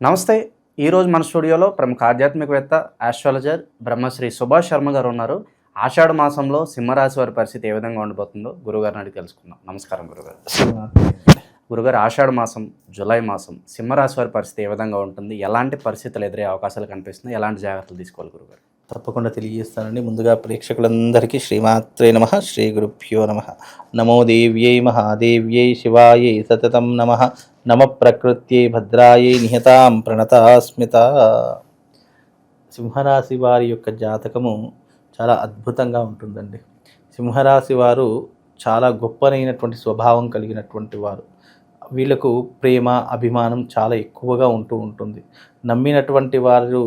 నమస్తే. ఈరోజు మన స్టూడియోలో ప్రముఖ ఆధ్యాత్మికవేత్త ఆస్ట్రాలజర్ బ్రహ్మశ్రీ సుభాష్ శర్మ గారు ఉన్నారు. ఆషాఢ మాసంలో సింహరాశి వారి పరిస్థితి ఏ విధంగా ఉండబోతుందో గురుగారిని అడిగి తెలుసుకుందాం. నమస్కారం గురుగారు. గురుగారు, ఆషాఢ మాసం, జూలై మాసం సింహరాశి వారి పరిస్థితి ఏ విధంగా ఉంటుంది? ఎలాంటి పరిస్థితులు ఎదురయ్యే అవకాశాలు కనిపిస్తున్నాయి? ఎలాంటి జాగ్రత్తలు తీసుకోవాలి గురుగారు? తప్పకుండా తెలియజేస్తానండి. ముందుగా ప్రేక్షకులందరికీ శ్రీమాత్రే నమః, శ్రీ గురుభ్యో నమః. నమో దేవ్యై మహాదేవ్యై శివాయై సతతం నమః. నమ ప్రకృత్యై భద్రాయై నిహతాం ప్రణతాస్మిత. సింహరాశి వారి యొక్క జాతకము చాలా అద్భుతంగా ఉంటుందండి. సింహరాశి వారు చాలా గొప్పనైనటువంటి స్వభావం కలిగినటువంటి వారు. వీళ్ళకు ప్రేమ, అభిమానం చాలా ఎక్కువగా ఉంటుంది. నమ్మినటువంటి వారు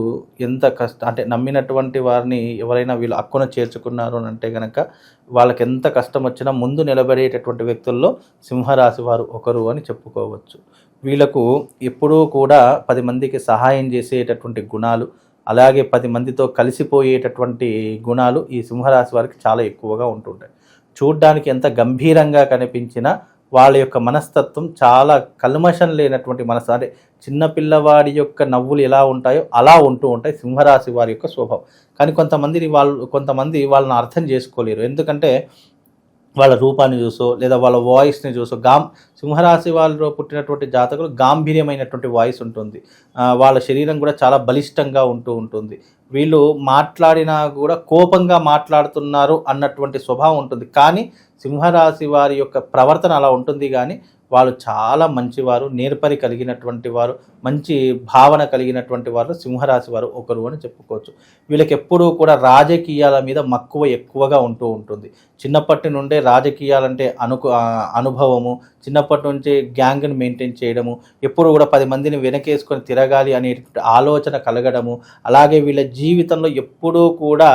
నమ్మినటువంటి వారిని ఎవరైనా వీళ్ళు అక్కున చేర్చుకున్నారు అని అంటే కనుక వాళ్ళకి ఎంత కష్టం వచ్చినా ముందు నిలబడేటటువంటి వ్యక్తుల్లో సింహరాశి వారు ఒకరు అని చెప్పుకోవచ్చు. వీళ్ళకు ఎప్పుడూ కూడా 10 మందికి సహాయం చేసేటటువంటి గుణాలు, అలాగే 10 మందితో కలిసిపోయేటటువంటి గుణాలు ఈ సింహరాశి వారికి చాలా ఎక్కువగా ఉంటుంటాయి. చూడ్డానికి ఎంత గంభీరంగా కనిపించినా వాళ్ళ యొక్క మనస్తత్వం చాలా కల్మషం లేనటువంటి మనసు. అంటే చిన్నపిల్లవాడి యొక్క నవ్వులు ఎలా ఉంటాయో అలా ఉంటాయి సింహరాశి వారి యొక్క స్వభావం. కానీ కొంతమంది వాళ్ళని అర్థం చేసుకోలేరు. ఎందుకంటే వాళ్ళ రూపాన్ని చూసో లేదా వాళ్ళ వాయిస్ని చూసో సింహరాశి వాళ్ళలో పుట్టినటువంటి జాతకులు గాంభీర్యమైనటువంటి వాయిస్ ఉంటుంది. వాళ్ళ శరీరం కూడా చాలా బలిష్టంగా ఉంటుంది. వీళ్ళు మాట్లాడినా కూడా కోపంగా మాట్లాడుతున్నారు అన్నటువంటి స్వభావం ఉంటుంది. కానీ సింహరాశి వారి యొక్క ప్రవర్తన అలా ఉంటుంది. కానీ వాళ్ళు చాలా మంచివారు, నేర్పరి కలిగినటువంటి వారు, మంచి భావన కలిగినటువంటి వారు సింహరాశి వారు ఒకరు అని చెప్పుకోవచ్చు. వీళ్ళకి ఎప్పుడూ కూడా రాజకీయాల మీద మక్కువ ఎక్కువగా ఉంటుంది. చిన్నప్పటి నుండే రాజకీయాలంటే అనుభవము, చిన్నప్పటి నుంచే గ్యాంగ్ని మెయింటైన్ చేయడము, ఎప్పుడు కూడా 10 మందిని వెనకేసుకొని తిరగాలి అనేటువంటి ఆలోచన కలగడము, అలాగే వీళ్ళ జీవితంలో ఎప్పుడూ కూడా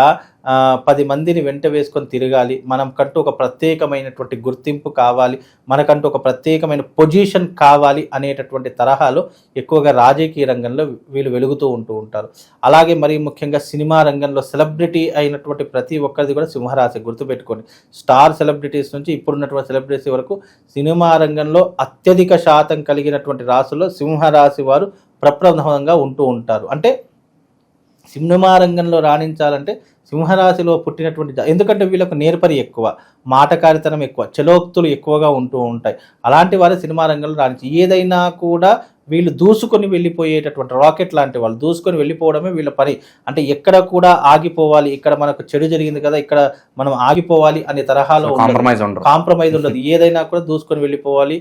10 మందిని వెంట వేసుకొని తిరగాలి, మనకంటూ ఒక ప్రత్యేకమైనటువంటి గుర్తింపు కావాలి, మనకంటూ ఒక ప్రత్యేకమైన పొజిషన్ కావాలి అనేటటువంటి తరహాలో ఎక్కువగా రాజకీయ రంగంలో వీళ్ళు వెలుగుతూ ఉంటారు. అలాగే మరీ ముఖ్యంగా సినిమా రంగంలో సెలబ్రిటీ అయినటువంటి ప్రతి ఒక్కరిది కూడా సింహరాశి. గుర్తుపెట్టుకోండి, స్టార్ సెలబ్రిటీస్ నుంచి ఇప్పుడున్నటువంటి సెలబ్రిటీస్ వరకు సినిమా రంగంలో అత్యధిక శాతం కలిగినటువంటి రాశుల్లో సింహరాశి వారు ప్రప్రథమంగా ఉంటారు. అంటే సినిమా రంగంలో రాణించాలంటే సింహరాశిలో పుట్టినటువంటి ఎందుకంటే వీళ్ళకు నేర్పరి ఎక్కువ, మాటకారితనం ఎక్కువ, చలోక్తులు ఎక్కువగా ఉంటాయి. అలాంటి వారు సినిమా రంగంలో రాణించి ఏదైనా కూడా వీళ్ళు దూసుకొని వెళ్ళిపోయేటటువంటి రాకెట్ లాంటి వాళ్ళు. దూసుకొని వెళ్ళిపోవడమే వీళ్ళ పని. అంటే ఎక్కడ కూడా ఆగిపోవాలి, ఇక్కడ మనకు చెడు జరిగింది కదా ఇక్కడ మనం ఆగిపోవాలి అనే తరహాలో కాంప్రమైజ్ ఉండదు. ఏదైనా కూడా దూసుకొని వెళ్ళిపోవాలి,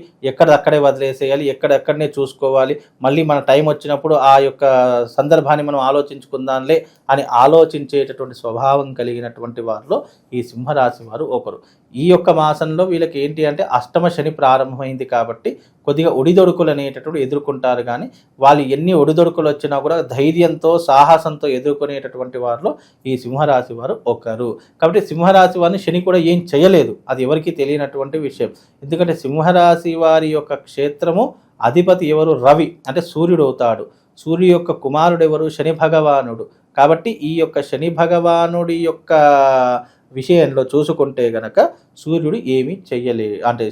అక్కడే వదిలేసేయాలి, ఎక్కడనే చూసుకోవాలి. మళ్ళీ మన టైం వచ్చినప్పుడు ఆ యొక్క సందర్భాన్ని మనం ఆలోచించుకుందాంలే అని ఆలోచించేటటువంటి స్వభావం కలిగినటువంటి వారిలో ఈ సింహరాశి వారు ఒకరు. ఈ యొక్క మాసంలో వీళ్ళకి ఏంటి అంటే అష్టమ శని ప్రారంభమైంది కాబట్టి కొద్దిగా ఒడిదొడుకులు అనేటటువంటి ఎదుర్కొంటారు. కానీ వాళ్ళు ఎన్ని ఒడిదొడుకులు వచ్చినా కూడా ధైర్యంతో, సాహసంతో ఎదుర్కొనేటటువంటి వారిలో ఈ సింహరాశి వారు ఒకరు. కాబట్టి సింహరాశి వారిని శని కూడా ఏం చేయలేదు, అది ఎవరికి తెలియనటువంటి విషయం. ఎందుకంటే సింహరాశి వారి యొక్క క్షేత్రము అధిపతి ఎవరు? రవి, అంటే సూర్యుడు అవుతాడు. సూర్యుడు యొక్క కుమారుడు ఎవరు? శని భగవానుడు. కాబట్టి ఈ యొక్క శని భగవానుడి యొక్క విషయంలో చూసుకుంటే గనక సూర్యుడు ఏమీ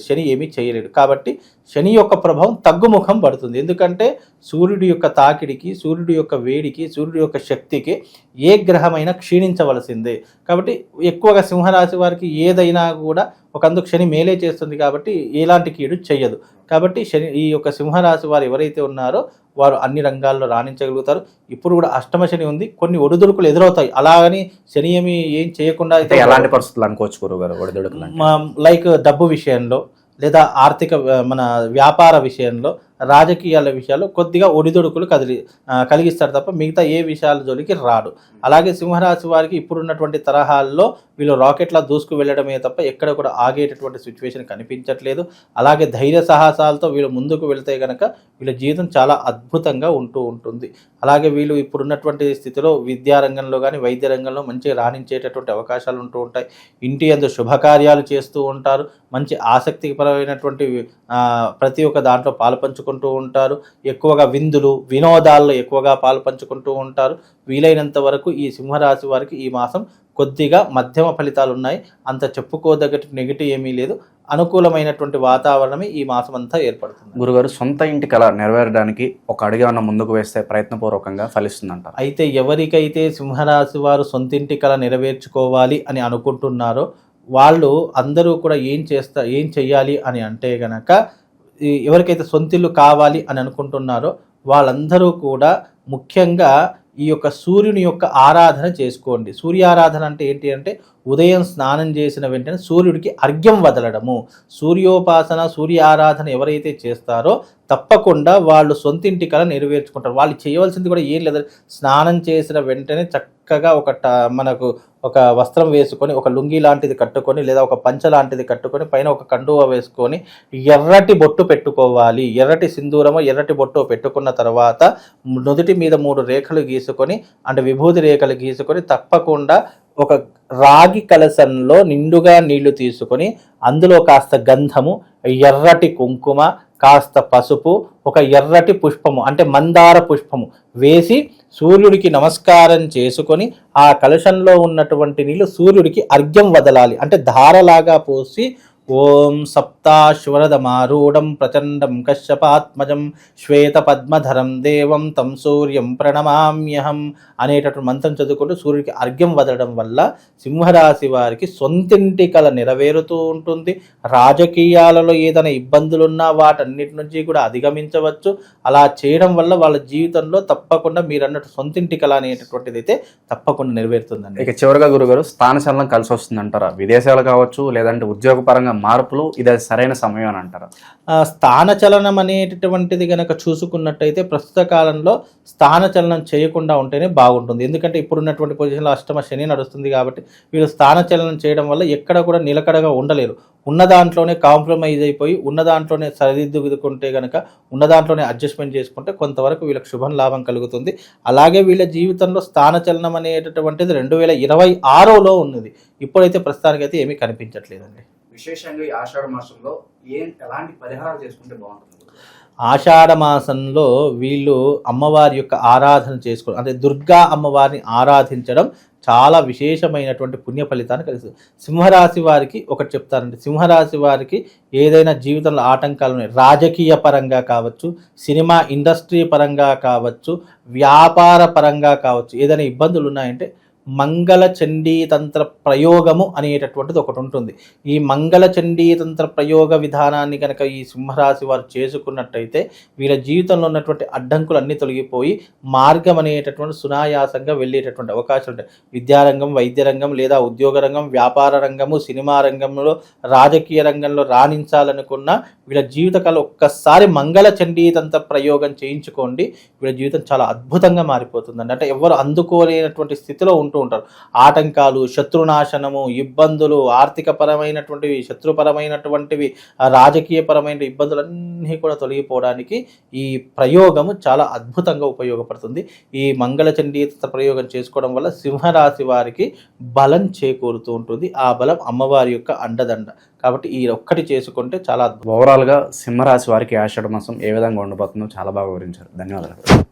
శని ఏమీ చేయలేడు. కాబట్టి శని యొక్క ప్రభావం తగ్గుముఖం పడుతుంది. ఎందుకంటే సూర్యుడి యొక్క తాకిడికి, సూర్యుడి యొక్క వేడికి, సూర్యుడి యొక్క శక్తికి ఏ గ్రహమైనా క్షీణించవలసిందే. కాబట్టి ఎక్కువగా సింహరాశి వారికి ఏదైనా కూడా ఒకందుకు శని మేలే చేస్తుంది కాబట్టి ఎలాంటి కీడు చెయ్యదు. కాబట్టి ఈ యొక్క సింహరాశి వారు ఎవరైతే ఉన్నారో వారు అన్ని రంగాల్లో రాణించగలుగుతారు. ఇప్పుడు కూడా అష్టమ శని ఉంది, కొన్ని ఒడిదుడుకులు ఎదురవుతాయి. అలాగని శని ఏం చేయకుండా అయితే ఎలాంటి పరిస్థితులు అనుకోవచ్చు గురుగారు? ఒడిదుడుకులు లైక్ డబ్బు విషయంలో, లేదా ఆర్థిక మన వ్యాపార విషయంలో, రాజకీయాల విషయాల్లో కొద్దిగా ఒడిదొడుకులు కలిగిస్తారు తప్ప మిగతా ఏ విషయాల జోలికి రాడు. అలాగే సింహరాశి వారికి ఇప్పుడున్నటువంటి తరహాల్లో వీళ్ళు రాకెట్లా దూసుకు వెళ్ళడమే తప్ప ఎక్కడ కూడా ఆగేటటువంటి సిచ్యువేషన్ కనిపించట్లేదు. అలాగే ధైర్య సాహసాలతో వీళ్ళు ముందుకు వెళ్తే కనుక వీళ్ళ జీవితం చాలా అద్భుతంగా ఉంటుంది. అలాగే వీళ్ళు ఇప్పుడున్నటువంటి స్థితిలో విద్యారంగంలో కానీ వైద్య రంగంలో మంచిగా రాణించేటటువంటి అవకాశాలు ఉంటాయి. ఇంటి యందు శుభకార్యాలు చేస్తూ ఉంటారు. మంచి ఆసక్తిపరమైనటువంటి ప్రతి ఒక్క దాంట్లో పాలుపంచుకుంటారు. పంచుకుంటూ ఉంటారు. ఎక్కువగా విందులు వినోదాల్లో ఎక్కువగా పాలు పంచుకుంటూ ఉంటారు. వీలైనంత వరకు ఈ సింహరాశి వారికి ఈ మాసం కొద్దిగా మధ్యమ ఫలితాలు ఉన్నాయి. అంత చెప్పుకోదగ్గట్టు నెగిటివ్ ఏమీ లేదు. అనుకూలమైనటువంటి వాతావరణమే ఈ మాసం అంతా ఏర్పడుతుంది. గురుగారు, సొంత ఇంటి కళ నెరవేరడానికి ఒక అడుగు ఏమన్నా ముందుకు వేస్తే ప్రయత్నపూర్వకంగా ఫలిస్తుందంట. అయితే ఎవరికైతే సింహరాశి వారు సొంతింటి కళ నెరవేర్చుకోవాలి అని అనుకుంటున్నారో వాళ్ళు అందరూ కూడా ఏం చెయ్యాలి అని అంటే గనక, ఎవరికైతే సొంతిల్లు కావాలి అని అనుకుంటున్నారో వాళ్ళందరూ కూడా ముఖ్యంగా ఈ యొక్క సూర్యుని యొక్క ఆరాధన చేసుకోండి. సూర్యారాధన అంటే ఏంటి అంటే ఉదయం స్నానం చేసిన వెంటనే సూర్యుడికి అర్ఘ్యం వదలడము. సూర్యోపాసన సూర్య ఆరాధన ఎవరైతే చేస్తారో తప్పకుండా వాళ్ళు సొంతింటి కళ నెరవేర్చుకుంటారు. వాళ్ళు చేయవలసింది కూడా ఏం లేదు, స్నానం చేసిన వెంటనే చక్కగా మనకు ఒక వస్త్రం వేసుకొని, ఒక లుంగి లాంటిది కట్టుకొని లేదా ఒక పంచ లాంటిది కట్టుకొని పైన ఒక కండువ వేసుకొని ఎర్రటి బొట్టు పెట్టుకోవాలి. ఎర్రటి సింధూరమో ఎర్రటి బొట్టు పెట్టుకున్న తర్వాత నుదుటి మీద 3 రేఖలు గీసుకొని అంటే విభూతి రేఖలు గీసుకొని తప్పకుండా ఒక రాగి కలశంలో నిండుగా నీళ్లు తీసుకొని అందులో కాస్త గంధము, ఎర్రటి కుంకుమ, కాస్త పసుపు, ఒక ఎర్రటి పుష్పము అంటే మందార పుష్పము వేసి సూర్యుడికి నమస్కారం చేసుకొని ఆ కలశంలో ఉన్నటువంటి నీళ్లు సూర్యుడికి అర్ఘ్యం వదలాలి. అంటే ధారలాగా పోసి ఓం సప్తాశ్వరదమారూఢం ప్రచండం కశ్యపాత్మజం శ్వేత పద్మధరం దేవం తం సూర్యం ప్రణమామ్యహం అనేటటువంటి మంత్రం చదువుకుంటూ సూర్యుడికి అర్ఘ్యం వదలడం వల్ల సింహరాశి వారికి సొంతింటి కళ నెరవేరుతూ ఉంటుంది. రాజకీయాలలో ఏదైనా ఇబ్బందులున్నా వాటన్నిటి నుంచి కూడా అధిగమించవచ్చు. అలా చేయడం వల్ల వాళ్ళ జీవితంలో తప్పకుండా మీరు అన్నట్టు సొంతింటి కళ అనేటటువంటిది అయితే తప్పకుండా నెరవేరుతుందండి. ఇక చివరిగా గురుగారు, స్థానచలనం కలిసి వస్తుంది అంటారా? విదేశాలు కావచ్చు లేదంటే ఉద్యోగపరంగా మార్పులు ఇదే సరైన సమయం అని అంటారు? స్థానచలనం అనేటటువంటిది కనుక చూసుకున్నట్టయితే ప్రస్తుత కాలంలో స్థానచలనం చేయకుండా ఉంటేనే బాగుంటుంది. ఎందుకంటే ఇప్పుడున్నటువంటి పొజిషన్లో అష్టమ శని నడుస్తుంది కాబట్టి వీళ్ళు స్థానచలనం చేయడం వల్ల ఎక్కడ కూడా నిలకడగా ఉండలేరు. ఉన్న దాంట్లోనే కాంప్రమైజ్ అయిపోయి ఉన్న దాంట్లోనే సరిదిద్దుకుంటే కనుక ఉన్న దాంట్లోనే అడ్జస్ట్మెంట్ చేసుకుంటే కొంతవరకు వీళ్ళకి శుభం లాభం కలుగుతుంది. అలాగే వీళ్ళ జీవితంలో స్థానచలనం అనేటటువంటిది 2026లో ఉన్నది. ఇప్పుడైతే ప్రస్తుతానికైతే ఏమీ కనిపించట్లేదండి. విశేషంగా ఈ ఆషాఢ మాసంలో ఎలాంటి పరిహారాలు చేసుకుంటే బాగుంటుంది? ఆషాఢ మాసంలో వీళ్ళు అమ్మవారి యొక్క ఆరాధన చేసుకోవడం అంటే దుర్గా అమ్మవారిని ఆరాధించడం చాలా విశేషమైనటువంటి పుణ్య ఫలితాన్ని కలుగుతుంది. సింహరాశి వారికి ఒకటి చెప్తారండి, సింహరాశి వారికి ఏదైనా జీవితంలో ఆటంకాలు ఉన్నాయి, రాజకీయ పరంగా కావచ్చు, సినిమా ఇండస్ట్రీ పరంగా కావచ్చు, వ్యాపార పరంగా కావచ్చు, ఏదైనా ఇబ్బందులు ఉన్నాయంటే మంగళ చండీతంత్ర ప్రయోగము అనేటటువంటిది ఒకటి ఉంటుంది. ఈ మంగళ చండీతంత్ర ప్రయోగ విధానాన్ని కనుక ఈ సింహరాశి వారు చేసుకున్నట్టయితే వీళ్ళ జీవితంలో ఉన్నటువంటి అడ్డంకులు అన్నీ తొలగిపోయి మార్గం అనేటటువంటి సునాయాసంగా వెళ్ళేటటువంటి అవకాశాలు ఉంటాయి. విద్యారంగం, వైద్య రంగం లేదా ఉద్యోగ రంగం, వ్యాపార రంగము, సినిమా రంగంలో, రాజకీయ రంగంలో రాణించాలనుకున్న వీళ్ళ జీవితకాలం ఒక్కసారి మంగళ చండీతంత్ర ప్రయోగం చేయించుకోండి. వీళ్ళ జీవితం చాలా అద్భుతంగా మారిపోతుందండి. అంటే ఎవరు అందుకోలేనటువంటి స్థితిలో ఉంటారు. ఆటంకాలు, శత్రునాశనము, ఇబ్బందులు, ఆర్థిక పరమైనటువంటివి, శత్రుపరమైనటువంటివి, రాజకీయ పరమైన ఇబ్బందులన్నీ కూడా తొలగిపోవడానికి ఈ ప్రయోగము చాలా అద్భుతంగా ఉపయోగపడుతుంది. ఈ మంగళ చండీత ప్రయోగం చేసుకోవడం వల్ల సింహరాశి వారికి బలం చేకూరుతూ ఉంటుంది. ఆ బలం అమ్మవారి యొక్క అండదండ కాబట్టి ఈ ఒక్కటి చేసుకుంటే చాలా అద్భుతం. ఓవరాల్గా సింహరాశి వారికి ఆషాఢ మాసం ఏ విధంగా ఉండబోతుందో చాలా బాగా వివరించారు. ధన్యవాదాలు.